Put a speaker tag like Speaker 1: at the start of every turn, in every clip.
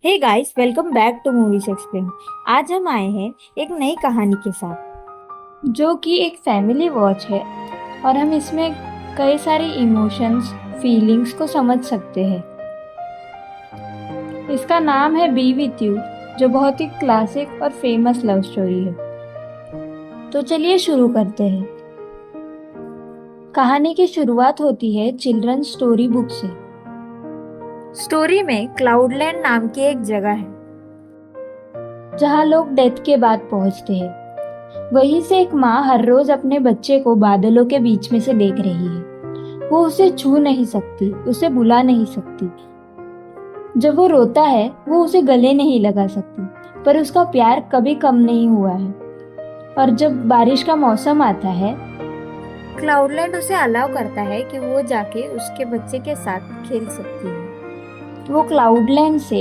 Speaker 1: Hey guys, welcome back to movies explain. आज हम आए हैं एक नई कहानी के साथ जो कि एक फैमिली वॉच है और हम इसमें कई सारे इमोशंस फीलिंग्स को समझ सकते हैं। इसका नाम है बी विथ यू, जो बहुत ही क्लासिक और फेमस लव स्टोरी है। तो चलिए शुरू करते हैं। कहानी की शुरुआत होती है चिल्ड्रन स्टोरी बुक से। स्टोरी में क्लाउडलैंड नाम की एक जगह है जहाँ लोग डेथ के बाद पहुँचते हैं। वहीं से एक माँ हर रोज अपने बच्चे को बादलों के बीच में से देख रही है। वो उसे छू नहीं सकती, उसे बुला नहीं सकती। जब वो रोता है वो उसे गले नहीं लगा सकती, पर उसका प्यार कभी कम नहीं हुआ है। और जब बारिश का मौसम आता है, क्लाउडलैंड उसे अलाउ करता है कि वो जाके उसके बच्चे के साथ खेल सकती है। वो क्लाउडलैंड से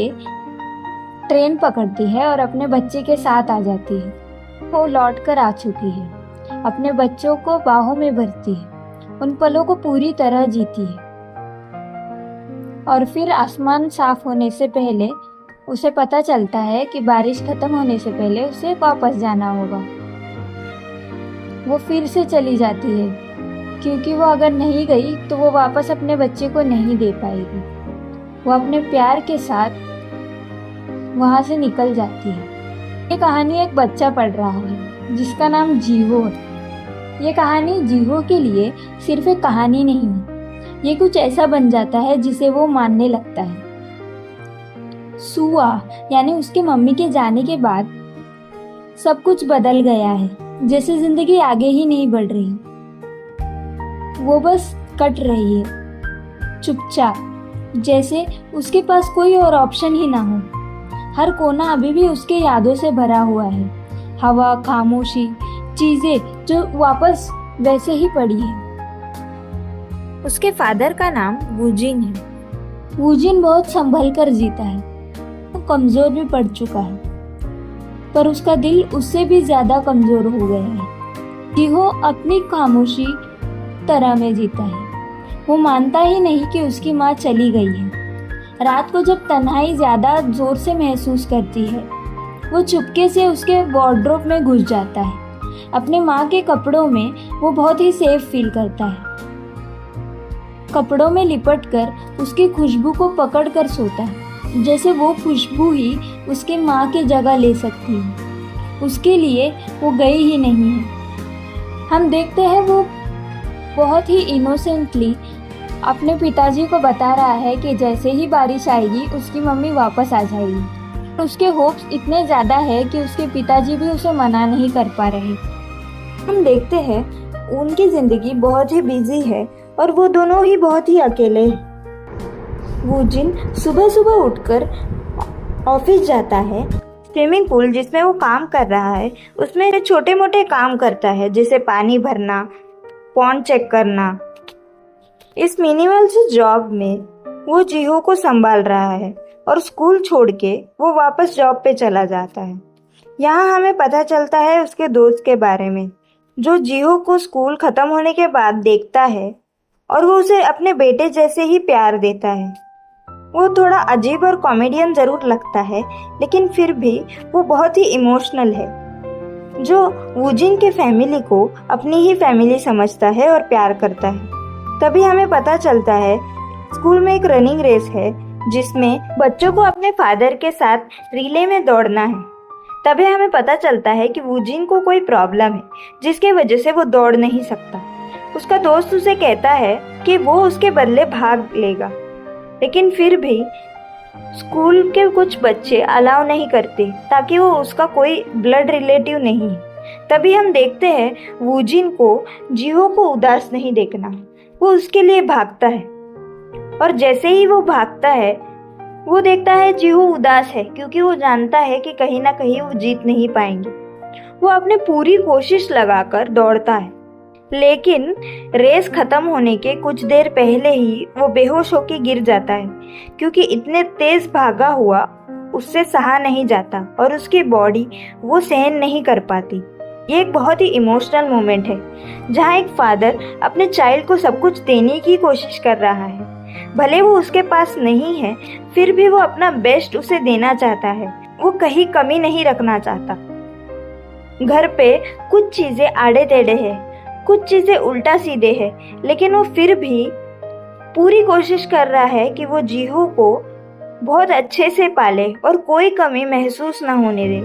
Speaker 1: ट्रेन पकड़ती है और अपने बच्चे के साथ आ जाती है। वो लौट कर आ चुकी है, अपने बच्चों को बाहों में भरती है, उन पलों को पूरी तरह जीती है। और फिर आसमान साफ होने से पहले उसे पता चलता है कि बारिश खत्म होने से पहले उसे वापस जाना होगा। वो फिर से चली जाती है क्योंकि वो अगर नहीं गई तो वो वापस अपने बच्चे को नहीं दे पाएगी। वो अपने प्यार के साथ वहां से निकल जाती है। ये कहानी एक बच्चा पढ़ रहा है जिसका नाम जीवो है। ये कहानी जीवो के लिए सिर्फ एक कहानी नहीं है, ये कुछ ऐसा बन जाता है जिसे वो मानने लगता है। सुआ यानी उसके मम्मी के जाने के बाद सब कुछ बदल गया है, जैसे जिंदगी आगे ही नहीं बढ़ रही। वो बस कट रही है चुपचाप, जैसे उसके पास कोई और ऑप्शन ही ना हो। हर कोना अभी भी उसके यादों से भरा हुआ है, हवा, खामोशी, चीजें जो वापस वैसे ही पड़ी है। उसके फादर का नाम वूजिन है। वूजिन बहुत संभल कर जीता है, वो कमजोर भी पड़ चुका है, पर उसका दिल उससे भी ज्यादा कमजोर हो गया है। जीहो अपनी खामोशी तरह में जीता है। वो मानता ही नहीं कि उसकी माँ चली गई है। रात को जब तन्हाई ज्यादा जोर से महसूस करती है, वो चुपके से उसके वार्डरोब में घुस जाता है। अपने माँ के कपड़ों में वो बहुत ही सेफ फील करता है। कपड़ों में लिपट कर उसकी खुशबू को पकड़ कर सोता है, जैसे वो खुशबू ही उसके माँ की जगह ले सकती है। उसके लिए वो गई ही नहीं है। हम देखते हैं वो बहुत ही इनोसेंटली अपने पिताजी को बता रहा है कि जैसे ही बारिश आएगी उसकी मम्मी वापस आ जाएगी। उसके होप्स इतने ज़्यादा है कि उसके पिताजी भी उसे मना नहीं कर पा रहे। हम देखते हैं उनकी ज़िंदगी बहुत ही बिजी है और वो दोनों ही बहुत ही अकेले हैं। वूजिन सुबह सुबह उठकर ऑफिस जाता है। स्विमिंग पूल जिसमें वो काम कर रहा है उसमें छोटे मोटे काम करता है, जैसे पानी भरना, पॉन्ड चेक करना। इस मिनिमल से जॉब में वो जीहो को संभाल रहा है और स्कूल छोड़ के वो वापस जॉब पे चला जाता है। यहाँ हमें पता चलता है उसके दोस्त के बारे में, जो जीहो को स्कूल खत्म होने के बाद देखता है और वो उसे अपने बेटे जैसे ही प्यार देता है। वो थोड़ा अजीब और कॉमेडियन जरूर लगता है, लेकिन फिर भी वो बहुत ही इमोशनल है, जो वूजिन के फैमिली को अपनी ही फैमिली समझता है और प्यार करता है। तभी हमें पता चलता है स्कूल में एक रनिंग रेस है जिसमें बच्चों को अपने फादर के साथ रिले में दौड़ना है। तभी हमें पता चलता है कि वूजिन को कोई प्रॉब्लम है जिसके वजह से वो दौड़ नहीं सकता। उसका दोस्त उसे कहता है कि वो उसके बदले भाग लेगा, लेकिन फिर भी स्कूल के कुछ बच्चे अलाउ नहीं करते ताकि वो उसका कोई ब्लड रिलेटिव नहीं है। तभी हम देखते हैं वूजिन को जीहो को उदास नहीं देखना, वो उसके लिए भागता है। और जैसे ही वो भागता है वो देखता है जीहो उदास है, क्योंकि वो जानता है कि कहीं ना कहीं वो जीत नहीं पाएंगे। वो अपनी पूरी कोशिश लगाकर दौड़ता है, लेकिन रेस खत्म होने के कुछ देर पहले ही वो बेहोश होकर गिर जाता है, क्योंकि इतने तेज भागा हुआ उससे सहा नहीं जाता और उसकी बॉडी वो सहन नहीं कर पाती। ये एक बहुत ही इमोशनल मोमेंट है जहाँ एक फादर अपने चाइल्ड को सब कुछ देने की कोशिश कर रहा है, भले वो उसके पास नहीं है, फिर भी वो अपना बेस्ट उसे देना चाहता है। वो कहीं कमी नहीं रखना चाहता। घर पे कुछ चीजें आड़े टेढ़े हैं, कुछ चीजें उल्टा सीधे हैं, लेकिन वो फिर भी पूरी कोशिश कर रहा है कि वो जीहू को बहुत अच्छे से पाले और कोई कमी महसूस ना होने दे।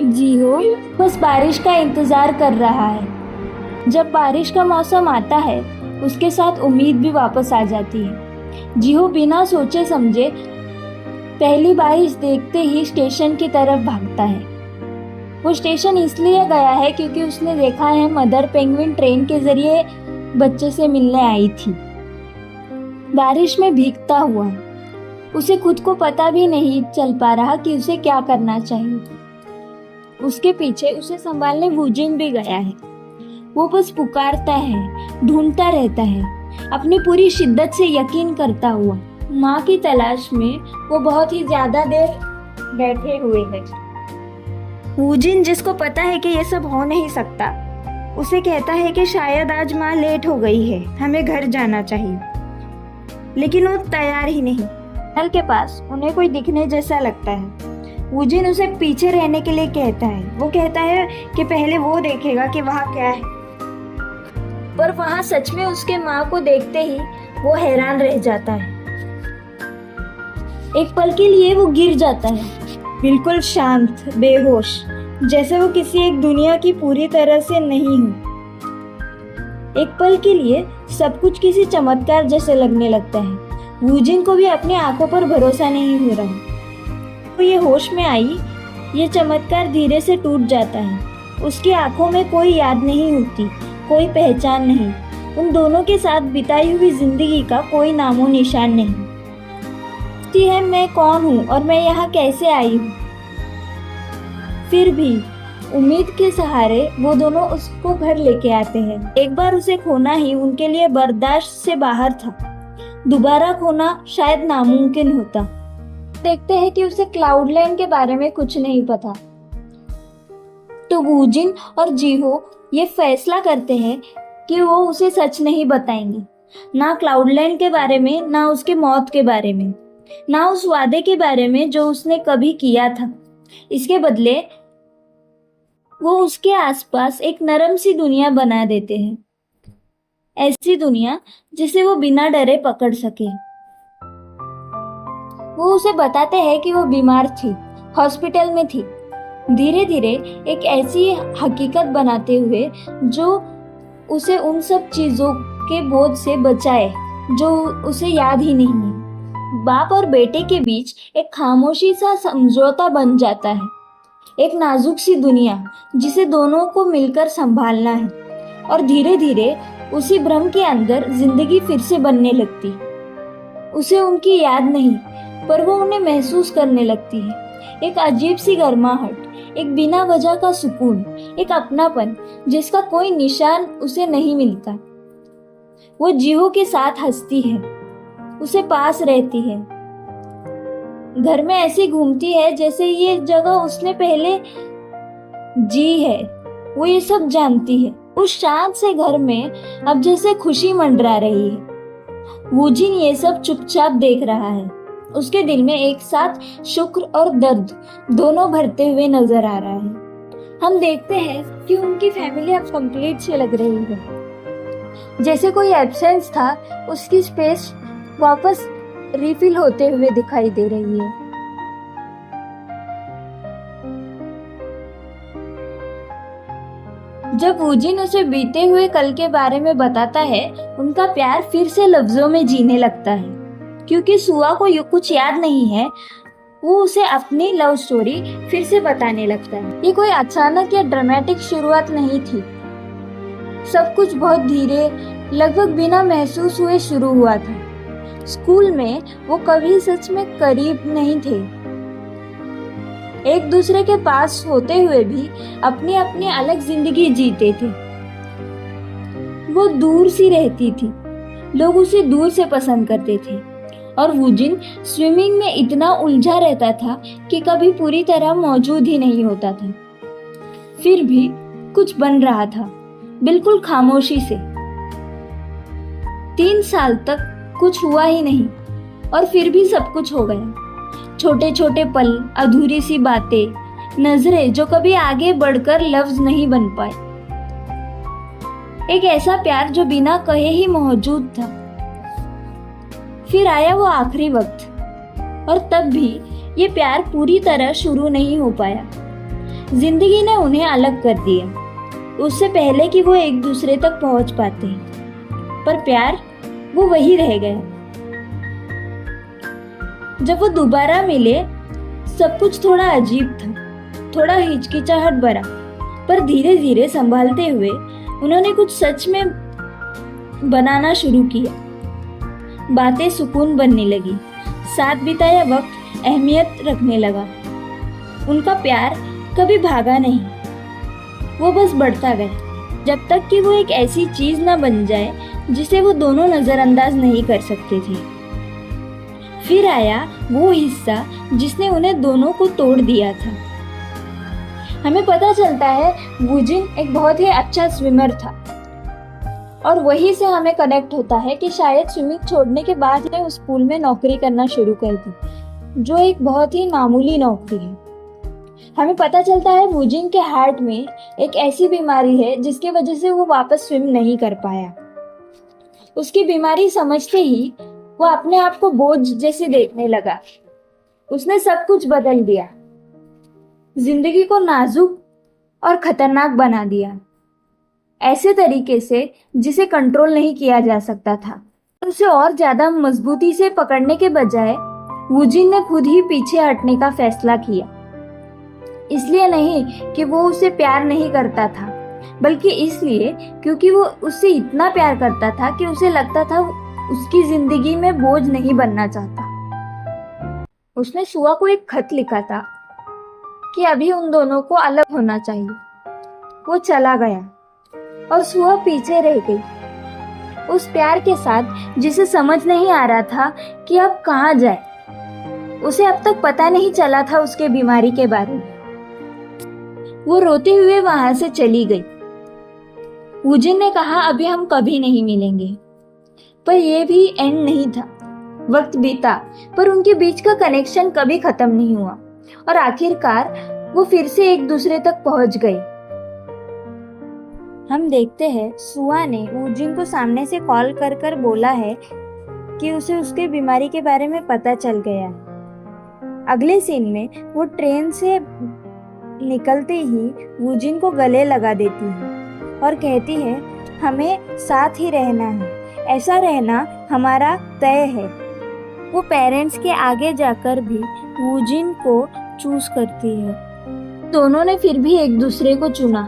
Speaker 1: जीहू बस बारिश का इंतजार कर रहा है। जब बारिश का मौसम आता है, उसके साथ उम्मीद भी वापस आ जाती है। जीहू बिना सोचे समझे पहली बारिश देखते ही स्टेशन की तरफ भागता है। वो स्टेशन इसलिए गया है क्योंकि उसने देखा है मदर पेंगुइन ट्रेन के जरिए बच्चे से मिलने आई थी। बारिश में भीगता हुआ उसे खुद को पता भी नहीं चल पा रहा कि उसे क्या करना चाहिए। उसके पीछे उसे संभालने वूजिन भी गया है। वो बस पुकारता है, ढूंढता रहता है, अपनी पूरी शिद्दत से यकीन करता हुआ। माँ की तलाश में वो बहुत ही ज्यादा देर बैठे हुए हैं। वूजिन, जिसको पता है कि ये सब हो नहीं सकता, उसे कहता है कि शायद आज माँ लेट हो गई है, हमें घर जाना चाहिए। लेकिन वो तैयार ही नहीं। नल के पास उन्हें कोई दिखने जैसा लगता है। वूजिन उसे पीछे रहने के लिए कहता है। वो कहता है कि पहले वो देखेगा कि वहाँ क्या है। पर वहाँ सच में उसके माँ को देखते ही वो हैरान रह जाता है। एक पल के लिए वो गिर जाता है, बिल्कुल शांत, बेहोश, जैसे वो किसी एक दुनिया की पूरी तरह से नहीं हो। एक पल के लिए सब कुछ किसी चमत्कार जैसे लगने लगता है। वूजिन को भी अपनी आंखों पर भरोसा नहीं हो रहा। तो ये होश में आई, ये चमत्कार धीरे से टूट जाता है। उसकी आंखों में कोई याद नहीं होती, कोई पहचान नहीं। उन दोनों के साथ बिताई हुई जिंदगी का कोई नामो निशान नहीं। पूछती है मैं कौन हूँ और मैं यहाँ कैसे आई हूँ। फिर भी उम्मीद के सहारे वो दोनों उसको घर लेके आते हैं। एक बार उसे खोना ही उनके लिए बर्दाश्त से बाहर था। दोबारा खोना शायद नामुमकिन होता। देखते हैं कि उसे क्लाउडलैंड के बारे में कुछ नहीं पता। तो वूजिन और जीहो ये फैसला करते हैं कि वो उसे सच नहीं बताएंगे, ना क्लाउडलैंड के बारे में, ना उसके मौत के बारे में, ना उस वादे के बारे में जो उसने कभी किया था। इसके बदले वो उसके आसपास एक नरम सी दुनिया बना देते हैं, ऐसी दुनिया जिसे वो बिना डरे पकड़ सके। वो उसे बताते हैं कि वो बीमार थी, हॉस्पिटल में थी। धीरे धीरे एक ऐसी हकीकत बनाते हुए जो उसे उन सब चीजों के बोझ से बचाए जो उसे याद ही नहीं है। बाप और बेटे के बीच एक खामोशी सा समझौता बन जाता है, एक नाजुक सी दुनिया जिसे दोनों को मिलकर संभालना है। और धीरे धीरे उसी भ्रम के अंदर जिंदगी फिर से बनने लगती। उसे उनकी याद नहीं, पर वो उन्हें महसूस करने लगती है। एक अजीब सी गर्माहट, एक बिना वजह का सुकून, एक अपनापन जिसका कोई निशान उसे नहीं मिलता। वो जीहो के साथ हंसती है, उसे पास रहती है, घर में ऐसी घूमती है जैसे ये जगह उसने पहले जी है। वो ये सब जानती है। उस शांत से घर में अब जैसे खुशी मंडरा रही है। वूजिन ये सब चुपचाप देख रहा है। उसके दिल में एक साथ शुक्र और दर्द दोनों भरते हुए नजर आ रहा है। हम देखते हैं कि उनकी फैमिली अब कंप्लीट से लग रही है। जैसे कोई एब्सेंस था, उसकी स्पेस वापस रिफिल होते हुए दिखाई दे रही है। जब वूजिन उसे बीते हुए कल के बारे में बताता है, उनका प्यार फिर से लफ्जों में जीने लगता है। क्योंकि सुआ को कुछ याद नहीं है, वो उसे अपनी लव स्टोरी फिर से बताने लगता है। ये कोई अचानक या ड्रामेटिक शुरुआत नहीं थी। सब कुछ बहुत धीरे, लगभग बिना महसूस हुए शुरू हुआ था। स्कूल में वो कभी सच में करीब नहीं थे, एक दूसरे के पास होते हुए भी अपनी अपनी अलग जिंदगी जीते थे। वो दूर सी रहती थी, लोग उसे दूर से पसंद करते थे, और वूजिन स्विमिंग में इतना उलझा रहता था कि कभी पूरी तरह मौजूद ही नहीं होता था। फिर भी कुछ बन रहा था, बिल्कुल खामोशी से। 3 साल तक कुछ हुआ ही नहीं और फिर भी सब कुछ हो गया। छोटे छोटे पल, अधूरी सी बातें, नजरें जो कभी आगे बढ़कर लफ्ज नहीं बन पाए। एक ऐसा प्यार जो बिना कहे ही मौजूद था। फिर आया वो आखिरी वक्त और तब भी ये प्यार पूरी तरह शुरू नहीं हो पाया। जिंदगी ने उन्हें अलग कर दिया उससे पहले कि वो एक दूसरे तक पहुंच पाते। पर प्यार वो वही रह गया। जब वो दोबारा मिले सब कुछ थोड़ा अजीब था, थोड़ा हिचकिचाहट भरा, पर धीरे धीरे संभालते हुए उन्होंने कुछ सच में बनाना शुरू किया। बातें सुकून बनने लगी, साथ बिताया वक्त अहमियत रखने लगा। उनका प्यार कभी भागा नहीं, वो बस बढ़ता गया, जब तक कि वो एक ऐसी चीज न बन जाए जिसे वो दोनों नजरअंदाज नहीं कर सकते थे। फिर आया वो हिस्सा जिसने उन्हें दोनों को तोड़ दिया था। हमें पता चलता है वूजिन एक बहुत ही अच्छा स्विमर था और वहीं से हमें कनेक्ट होता है कि शायद स्विमिंग छोड़ने के बाद ने उस पूल में नौकरी करना शुरू कर दी, जो एक बहुत ही मामूली नौकरी है। हमें पता चलता है वूजिन के हार्ट में एक ऐसी बीमारी है जिसकी वजह से वो वापस स्विम नहीं कर पाया। उसकी बीमारी समझते ही वो अपने आप को बोझ जैसे देखने लगा। उसने सब कुछ बदल दिया, जिंदगी को नाजुक और खतरनाक बना दिया, ऐसे तरीके से जिसे कंट्रोल नहीं किया जा सकता था। उसे और ज्यादा मजबूती से पकड़ने के बजाय वूजिन ने खुद ही पीछे हटने का फैसला किया। इसलिए नहीं कि वो उसे प्यार नहीं करता था, बल्कि इसलिए क्योंकि वो उससे इतना प्यार करता था कि उसे लगता था उसकी जिंदगी में बोझ नहीं बनना चाहता। उसने सुआ को एक खत लिखा था कि अभी उन दोनों को अलग होना चाहिए। वो चला गया और सुआ पीछे रह गई, उस प्यार के साथ जिसे समझ नहीं आ रहा था कि अब कहाँ जाए। उसे अब तक पता नहीं चला था उसके बीमारी के बारे में। वो रोते हुए वहां से चली गई। वूजिन ने कहा अभी हम कभी नहीं मिलेंगे, पर यह भी एंड नहीं था। वक्त बीता पर उनके बीच का कनेक्शन कभी खत्म नहीं हुआ और आखिरकार वो फिर से एक दूसरे तक पहुंच गए। हम देखते हैं सुआ ने वूजिन को सामने से कॉल कर कर बोला है कि उसे उसके बीमारी के बारे में पता चल गया है। अगले सीन में वो ट्रेन से निकलते ही वूजिन को गले लगा देती है और कहती है हमें साथ ही रहना है, ऐसा रहना हमारा तय है। वो पेरेंट्स के आगे जाकर भी वूजिन को चूज करती है। दोनों ने फिर भी एक दूसरे को चुना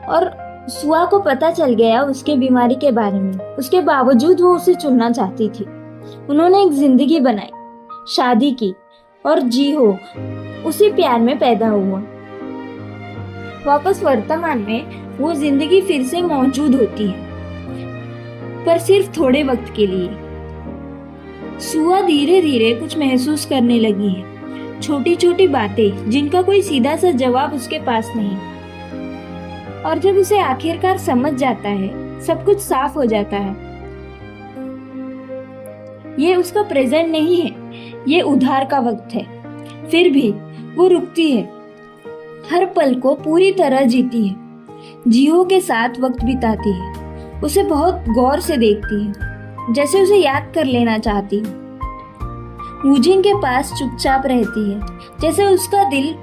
Speaker 1: और सुआ को पता चल गया उसके बीमारी के बारे में। उसके बावजूद वो उसे चुनना चाहती थी। उन्होंने एक जिंदगी बनाई, शादी की और जी हो उसी प्यार में पैदा हुआ। वापस वर्तमान में वो जिंदगी फिर से मौजूद होती है, पर सिर्फ थोड़े वक्त के लिए। सुआ धीरे धीरे कुछ महसूस करने लगी है, छोटी छोटी बातें जिनका कोई सीधा सा जवाब उसके पास नहीं। और जब उसे आखिरकार समझ जाता है, सब कुछ साफ हो जाता है। ये उसका प्रेजेंट नहीं है, ये उधार का वक्त है। फिर भी वो रुकती है, हर पल को पूरी तरह जीती है, जियो के साथ वक्त बिताती है, उसे बहुत गौर से देखती है, जैसे उसे याद कर लेना चाहती है। वूजिन के पास चुपचाप रहती है, जैसे उसका दिल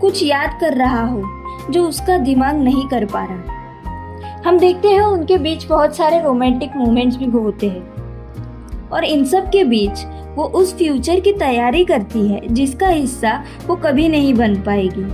Speaker 1: कुछ याद कर रहा हो जो उसका दिमाग नहीं कर पा रहा। हम देखते हैं उनके बीच बहुत सारे रोमांटिक मोमेंट्स भी होते हैं और इन सब के बीच वो उस फ्यूचर की तैयारी करती है जिसका हिस्सा वो कभी नहीं बन पाएगी।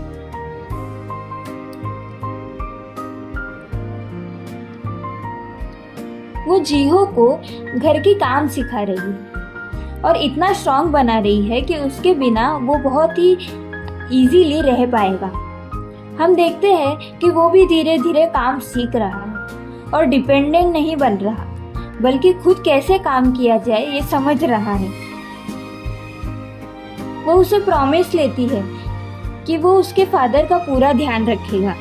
Speaker 1: वो जीहो को घर के काम सिखा रही है और इतना स्ट्रांग बना रही है कि उसके बिना वो बहुत ही इजीली रह पाएगा। हम देखते हैं कि वो भी धीरे धीरे काम सीख रहा है और डिपेंडेंट नहीं बन रहा, बल्कि खुद कैसे काम किया जाए ये समझ रहा है। वो उसे प्रॉमिस लेती है कि वो उसके फादर का पूरा ध्यान रखेगा।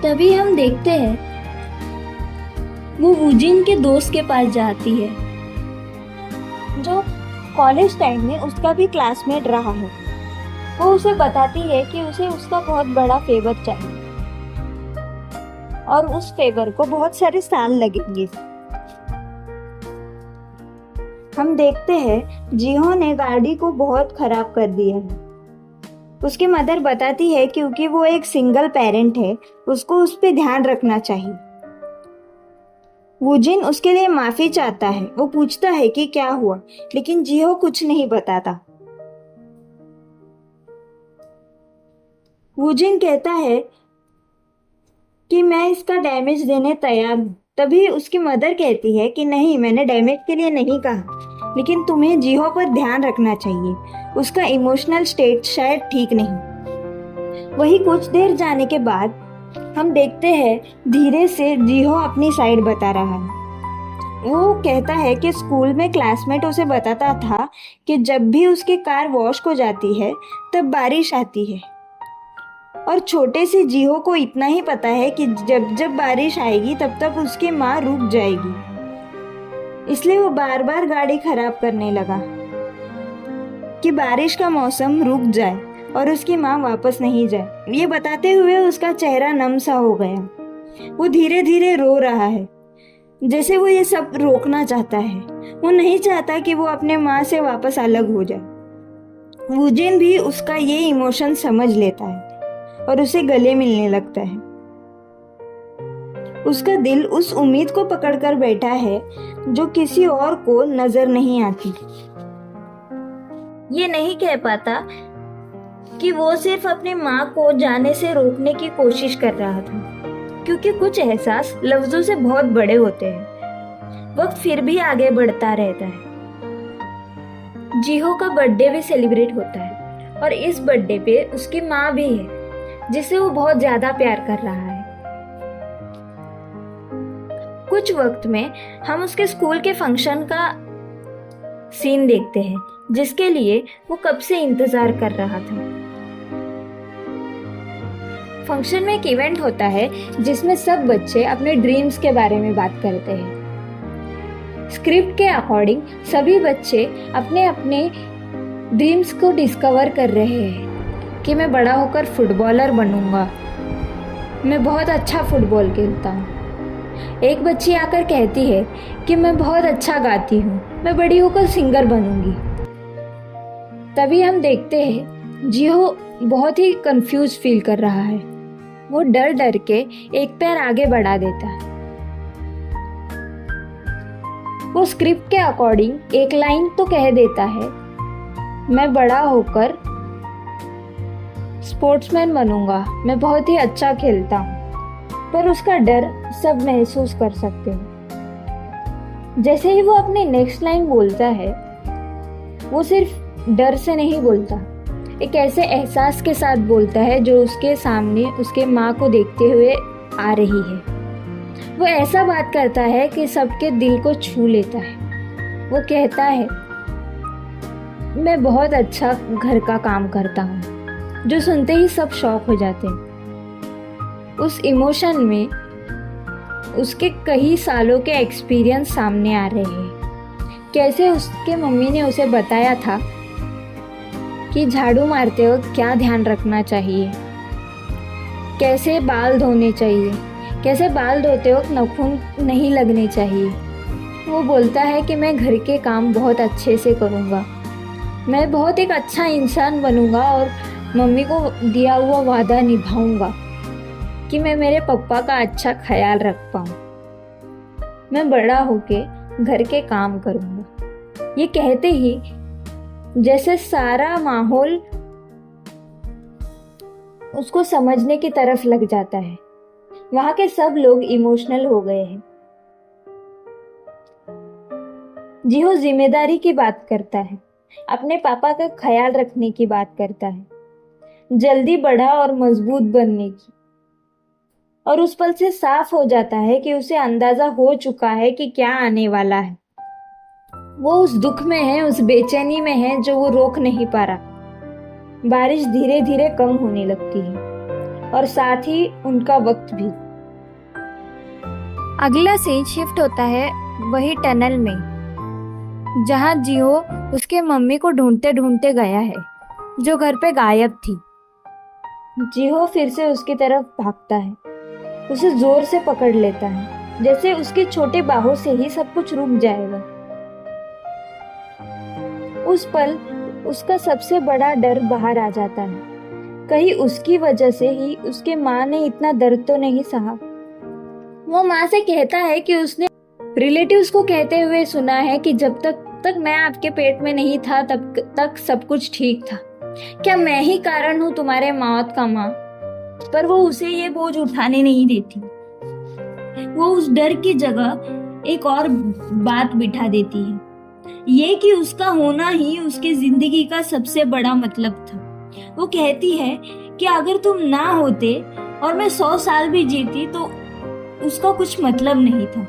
Speaker 1: तभी हम देखते हैं वो वूजिन के दोस्त के पास जाती है जो कॉलेज टाइम में उसका भी क्लासमेट रहा है। वो उसे बताती है कि उसे उसका बहुत बड़ा फेवर चाहिए और उस फेवर को बहुत सारे साल लगेंगे। हम देखते हैं जिहो ने गाड़ी को बहुत खराब कर दिया है। उसकी मदर बताती है क्योंकि वो एक सिंगल पेरेंट है, उसको उस पर ध्यान रखना चाहिए। वूजिन उसके लिए माफी चाहता है। वो पूछता है कि क्या हुआ, लेकिन जिहो कुछ नहीं बताता। वूजिन कहता है कि मैं इसका डैमेज देने तैयार हूँ। तभी उसकी मदर कहती है कि नहीं, मैंने डैमेज के लिए नहीं कहा, लेकिन तुम्हें जिहो पर ध्यान रखना चाहिए। उसका इमोशनल स्टेट शायद ठीक नहीं। वही कुछ देर जाने के बाद हम देखते हैं धीरे से जिहो अपनी साइड बता रहा है। वो कहता है कि स्कूल में क्लासमेट उसे बताता था कि जब भी उसकी कार वॉश हो जाती है तब बारिश आती है, और छोटे से जिहो को इतना ही पता है कि जब जब बारिश आएगी तब तक उसकी माँ रुक जाएगी। इसलिए वो बार बार गाड़ी खराब करने लगा कि बारिश का मौसम रुक जाए और उसकी माँ वापस नहीं जाए। ये बताते हुए उसका चेहरा नम सा हो गया। वो धीरे धीरे रो रहा है, जैसे वो ये सब रोकना चाहता है। वो नहीं चाहता कि वो अपने माँ से वापस अलग हो जाए। वूजिन भी उसका ये इमोशन समझ लेता है और उसे गले मिलने लगता है। उसका दिल उस उम्मीद को पकड़कर बैठा है जो किसी और को नजर नहीं आती। ये नहीं कह पाता कि वो सिर्फ अपनी माँ को जाने से रोकने की कोशिश कर रहा था, क्योंकि कुछ एहसास लफ्जों से बहुत बड़े होते हैं। वक्त फिर भी आगे बढ़ता रहता है। जिहो का बर्थडे भी सेलिब्रेट होता है और इस बर्थडे पे उसकी माँ भी है, जिसे वो बहुत ज्यादा प्यार कर रहा है। कुछ वक्त में हम उसके स्कूल के फंक्शन का सीन देखते हैं, जिसके लिए वो कब से इंतजार कर रहा था। फंक्शन में एक इवेंट होता है जिसमें सब बच्चे अपने ड्रीम्स के बारे में बात करते हैं। स्क्रिप्ट के अकॉर्डिंग सभी बच्चे अपने अपने ड्रीम्स को डिस्कवर कर रहे हैं कि मैं बड़ा होकर फुटबॉलर बनूंगा, मैं बहुत अच्छा फुटबॉल खेलता हूँ। एक बच्ची आकर कहती है कि मैं बहुत अच्छा गाती हूँ, मैं बड़ी होकर सिंगर बनूंगी। तभी हम देखते हैं जिहो बहुत ही कंफ्यूज फील कर रहा है। वो डर डर के एक पैर आगे बढ़ा देता है। वो स्क्रिप्ट के अकॉर्डिंग एक लाइन तो कह देता है, मैं बड़ा होकर स्पोर्ट्समैन बनूंगा, मैं बहुत ही अच्छा खेलता हूँ। पर उसका डर सब महसूस कर सकते हैं। जैसे ही वो अपनी नेक्स्ट लाइन बोलता है, वो सिर्फ डर से नहीं बोलता, एक ऐसे एहसास के साथ बोलता है जो उसके सामने उसके माँ को देखते हुए आ रही है। वो ऐसा बात करता है कि सबके दिल को छू लेता है। वो कहता है, मैं बहुत अच्छा घर का काम करता हूँ, जो सुनते ही सब शॉक हो जाते हैं। उस इमोशन में उसके कई सालों के एक्सपीरियंस सामने आ रहे हैं। कैसे उसके मम्मी ने उसे बताया था कि झाड़ू मारते वक्त क्या ध्यान रखना चाहिए, कैसे बाल धोने चाहिए, कैसे बाल धोते वक्त नाखून नहीं लगने चाहिए। वो बोलता है कि मैं घर के काम बहुत अच्छे से करूँगा, मैं बहुत एक अच्छा इंसान बनूँगा और मम्मी को दिया हुआ वादा निभाऊँगा कि मैं मेरे पापा का अच्छा ख्याल रख पाऊँ, मैं बड़ा होके घर के काम करूँगा। ये कहते ही जैसे सारा माहौल उसको समझने की तरफ लग जाता है। वहाँ के सब लोग इमोशनल हो गए हैं। जिहो जिम्मेदारी की बात करता है, अपने पापा का ख्याल रखने की बात करता है, जल्दी बड़ा और मजबूत बनने की। और उस पल से साफ हो जाता है कि उसे अंदाजा हो चुका है कि क्या आने वाला है। वो उस दुख में है, उस बेचैनी में है जो वो रोक नहीं पा रहा। बारिश धीरे धीरे कम होने लगती है और साथ ही उनका वक्त भी। अगला सीन शिफ्ट होता है वही टनल में, जहाँ जिहो उसके मम्मी को ढूंढते ढूंढते गया है, जो घर पे गायब थी। जिहो फिर से उसकी तरफ भागता है, उसे जोर से पकड़ लेता है, जैसे उसके छोटे बाहों से ही सब कुछ रुक जाएगा। उस पल उसका सबसे बड़ा डर बाहर आ जाता है। कहीं उसकी वजह से ही उसके माँ ने इतना दर्द तो नहीं सहा। वो माँ से कहता है कि उसने रिलेटिव्स को कहते हुए सुना है कि जब तक मैं आपके पेट में नहीं था तब तक सब कुछ ठीक था। क्या मैं ही कारण हूँ तुम्हारे मौत का माँ? पर वो उसे ये बोझ उठाने नहीं देती। वो उस डर की जगह एक और बात बिठा देती है, ये कि उसका होना ही उसके जिंदगी का सबसे बड़ा मतलब था। वो कहती है कि अगर तुम ना होते और मैं 100 साल भी जीती तो उसका कुछ मतलब नहीं था।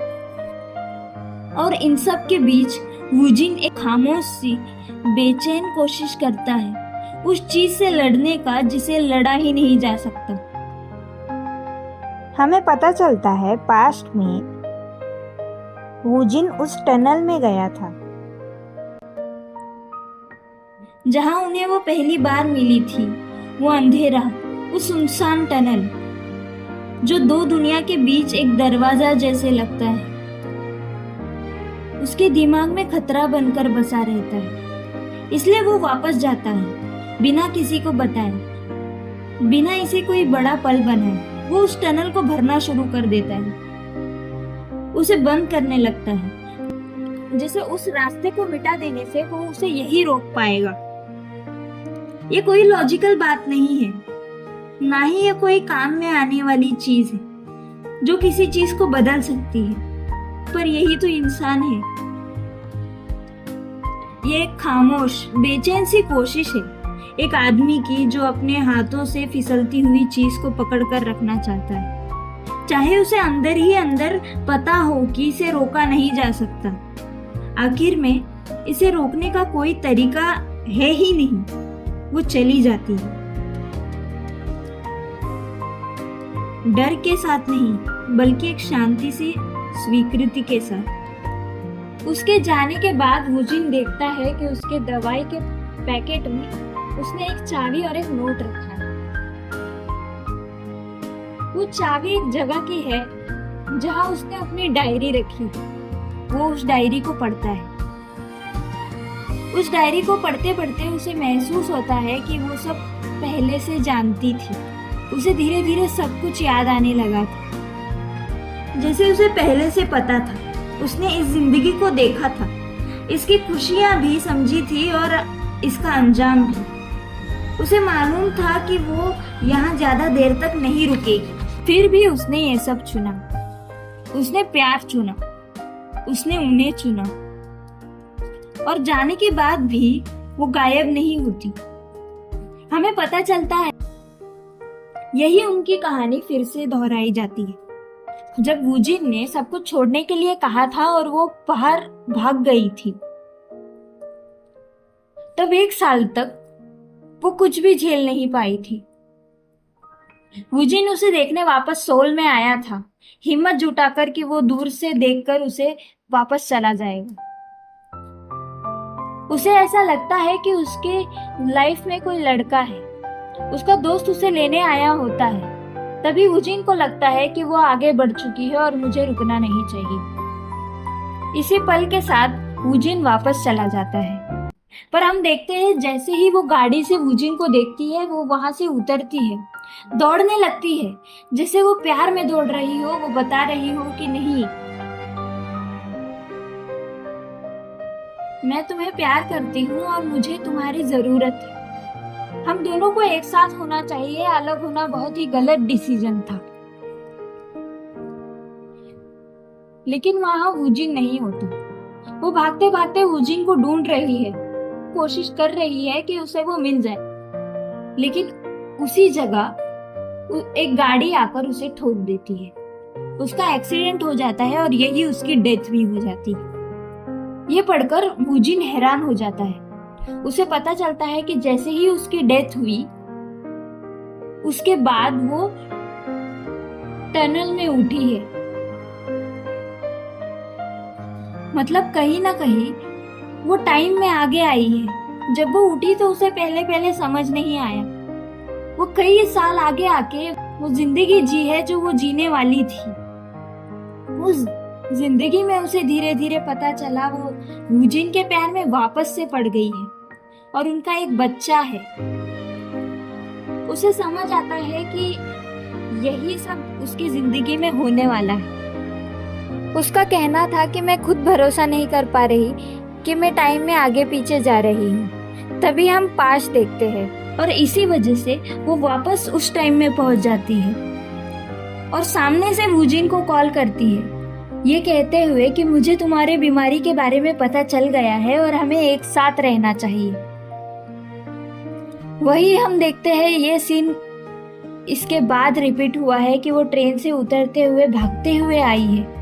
Speaker 1: और इन सब के बीच वूजिन एक खामोश सी बेचैन कोशिश करता है उस चीज से लड़ने का जिसे लड़ा ही नहीं जा सकता।
Speaker 2: हमें पता चलता है पास्ट में वूजिन उस टनल में गया था
Speaker 1: जहां उन्हें वो पहली बार मिली थी। वो अंधेरा, वो सुनसान टनल जो दो दुनिया के बीच एक दरवाजा जैसे लगता है, उसके दिमाग में खतरा बनकर बसा रहता है। इसलिए वो वापस जाता है बिना किसी को बताए, बिना इसे कोई बड़ा पल बनाए। वो उस टनल को भरना शुरू कर देता है, उसे बंद करने लगता है, जैसे उस रास्ते को मिटा देने से वो उसे यही रोक पाएगा। ये कोई लॉजिकल बात नहीं है, ना ही ये कोई काम में आने वाली चीज है जो किसी चीज को बदल सकती है, पर यही तो इंसान है। ये एक खामोश बेचैन सी कोशिश है एक आदमी की जो अपने हाथों से फिसलती हुई चीज को पकड़ कर रखना चाहता है, चाहे उसे अंदर ही अंदर पता हो कि इसे रोका नहीं जा सकता। आखिर में इसे रोकने का कोई तरीका है ही नहीं, वो चली जाती है, डर के साथ नहीं बल्कि एक शांति से स्वीकृति के साथ। उसके जाने के बाद वूजिन देखता है कि उसके दवाई के पैकेट में उसने एक चाबी और एक नोट रखा है। वो चाबी एक जगह की है जहां उसने अपनी डायरी रखी। वो उस डायरी को पढ़ता है। उस डायरी को पढ़ते पढ़ते उसे महसूस होता है कि वो सब पहले से जानती थी। उसे धीरे धीरे सब कुछ याद आने लगा था, जैसे उसे पहले से पता था। उसने इस जिंदगी को देखा था, इसकी खुशियां भी समझी थी और इसका अंजाम भी। उसे मालूम था कि वो यहाँ ज्यादा देर तक नहीं रुकेगी। फिर भी उसने ये सब चुना। उसने प्यार चुना, उसने उन्हें चुना, और जाने के बाद भी वो गायब नहीं होती। हमें पता चलता है यही उनकी कहानी फिर से दोहराई जाती है। जब वूजिन ने सब कुछ छोड़ने के लिए कहा था और वो बाहर भाग गई थी, तब 1 साल तक वो कुछ भी झेल नहीं पाई थी। वूजिन उसे देखने वापस सोल में आया था, हिम्मत जुटाकर कि वो दूर से देखकर उसे वापस चला जाएगा। उसे ऐसा लगता है कि उसके लाइफ में कोई लड़का है, उसका दोस्त उसे लेने आया होता है। तभी वूजिन को लगता है कि वो आगे बढ़ चुकी है और मुझे रुकना नहीं चाहिए। इसी पल के साथ वूजिन वापस चला जाता है। पर हम देखते हैं जैसे ही वो गाड़ी से वूजिन को देखती है, वो वहां से उतरती है, दौड़ने लगती है, जैसे वो प्यार में दौड़ रही हो। वो बता रही हो कि नहीं, मैं तुम्हें प्यार करती हूँ और मुझे तुम्हारी जरूरत है। हम दोनों को एक साथ होना चाहिए, अलग होना बहुत ही गलत डिसीजन था। लेकिन वहां वूजिन नहीं होता। वो भागते भागते वूजिन को ढूंढ रही है, कोशिश कर रही है कि उसे वो मिल जाए। लेकिन उसी जगह एक गाड़ी आकर उसे ठोक देती है। उसका एक्सीडेंट हो जाता है और यही उसकी डेथ भी हो जाती है। ये पढ़कर वूजिन हैरान हो जाता है। उसे पता चलता है कि जैसे ही उसकी डेथ हुई, उसके बाद वो टनल में उठी है मतलब कहीं ना कहीं वो टाइम में आगे आई है। जब वो उठी तो उसे पहले पहले समझ नहीं आया। वो कई साल आगे आके वो जिंदगी जी है जो वो जीने वाली थी। उस जिंदगी में उसे धीरे धीरे पता चला वो वूजिन के प्यार में वापस से पड़ गई है और उनका एक बच्चा है। उसे समझ आता है कि यही सब उसकी जिंदगी में होने वाला है। उसका कहना था कि मैं खुद भरोसा नहीं कर पा रही कि मैं टाइम में आगे पीछे जा रही हूँ। तभी हम पास्ट देखते हैं और इसी वजह से वो वापस उस टाइम में पहुंच जाती है और सामने से वूजिन को कॉल करती है, ये कहते हुए कि मुझे तुम्हारे बीमारी के बारे में पता चल गया है और हमें एक साथ रहना चाहिए। वही हम देखते हैं, ये सीन इसके बाद रिपीट हुआ है कि वो ट्रेन से उतरते हुए भागते हुए आई है।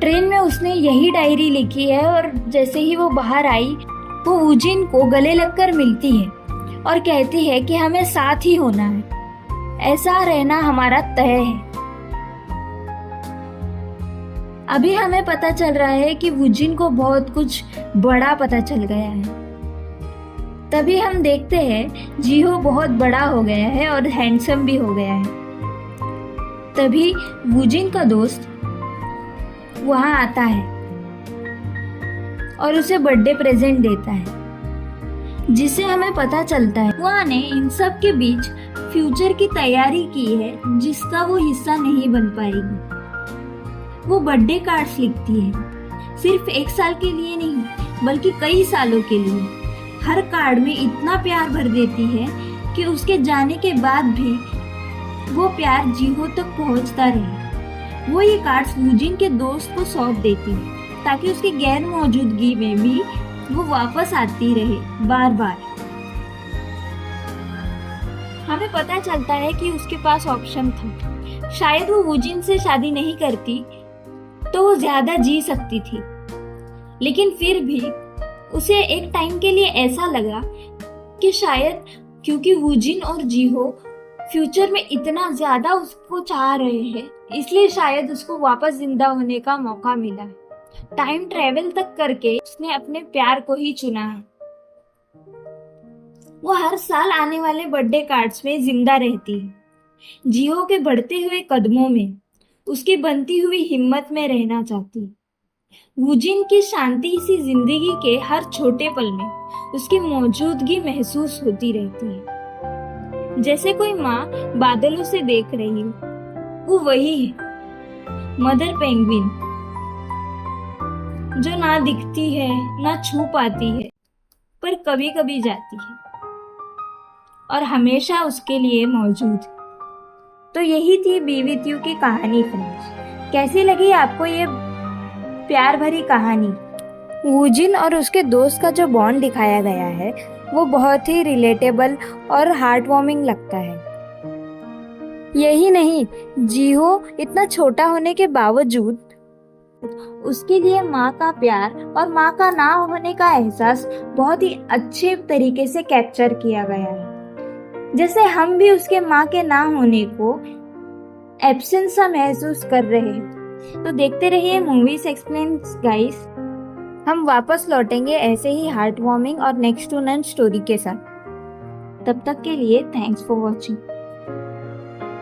Speaker 1: ट्रेन में उसने यही डायरी लिखी है और जैसे ही वो बाहर आई वो वूजिन को गले लगकर मिलती है और कहती है कि हमें साथ ही होना है, ऐसा रहना हमारा तय है। अभी हमें पता चल रहा है कि वूजिन को बहुत कुछ बड़ा पता चल गया है। तभी हम देखते हैं जीहो बहुत बड़ा हो गया है और हैंडसम भी हो गया है। तभी वूजिन का दोस्त वहां आता है और उसे बर्थडे प्रेजेंट देता है, जिससे हमें पता चलता है वहां ने इन सब के बीच फ्यूचर की तैयारी की है जिसका वो हिस्सा नहीं बन पाएगी। वो बर्थडे कार्ड्स लिखती है, सिर्फ एक साल के लिए नहीं बल्कि कई सालों के लिए। हर कार्ड में इतना प्यार भर देती है कि उसके जाने के बाद भी वो प्यार जीहो तक पहुंचता रहे। वो ये कार्ड्स वूजिन के दोस्त को सौंप देती है ताकि उसकी गैर मौजूदगी में भी वो वापस आती रहे बार बार। हमें पता चलता है कि उसके पास ऑप्शन था। शायद वो वूजिन से शादी नहीं करती तो वो ज्यादा जी सकती थी, लेकिन फिर भी उसे एक टाइम के लिए ऐसा लगा कि शायद क्योंकि वूजिन और जीहो फ्यूचर में इतना ज्यादा उसको चाह रहे हैं, इसलिए शायद उसको वापस जिंदा होने का मौका मिला है। टाइम ट्रेवल तक करके उसने अपने प्यार को ही चुना है। वो हर साल आने वाले बर्थडे कार्ड्स में जिंदा रहती है, जीहो के बढ़ते हुए कदमों में, उसकी बनती हुई हिम्मत में रहना चाहती है। वूजिन की शांति सी जिंदगी के हर छोटे पल में उसकी मौजूदगी महसूस होती रहती है, जैसे कोई माँ बादलों से देख रही हो। वो वही है, मदर पेंगुइन, जो ना दिखती है ना छू पाती है, पर कभी कभी जाती है और हमेशा उसके लिए मौजूद है। तो यही थी बी विथ यू की कहानी फ्रेंड्स। कैसी लगी आपको ये प्यार भरी कहानी? वूजिन और उसके दोस्त का जो बॉन्ड दिखाया गया है वो बहुत ही रिलेटेबल और हार्ट वार्मिंग लगता है। यही नहीं, जीहो इतना छोटा होने के बावजूद उसके लिए माँ का प्यार और माँ का ना होने का एहसास बहुत ही अच्छे तरीके से कैप्चर किया गया है। जैसे हम भी उसके माँ के ना होने को एब्सेंस सा महसूस कर रहे हैं। तो देखते रहिए मूवीज एक्सप्लेन्स गाइस। हम वापस लौटेंगे ऐसे ही हार्ट वार्मिंग और नेक्स्ट टू नन स्टोरी के साथ। तब तक के लिए थैंक्स फॉर वॉचिंग।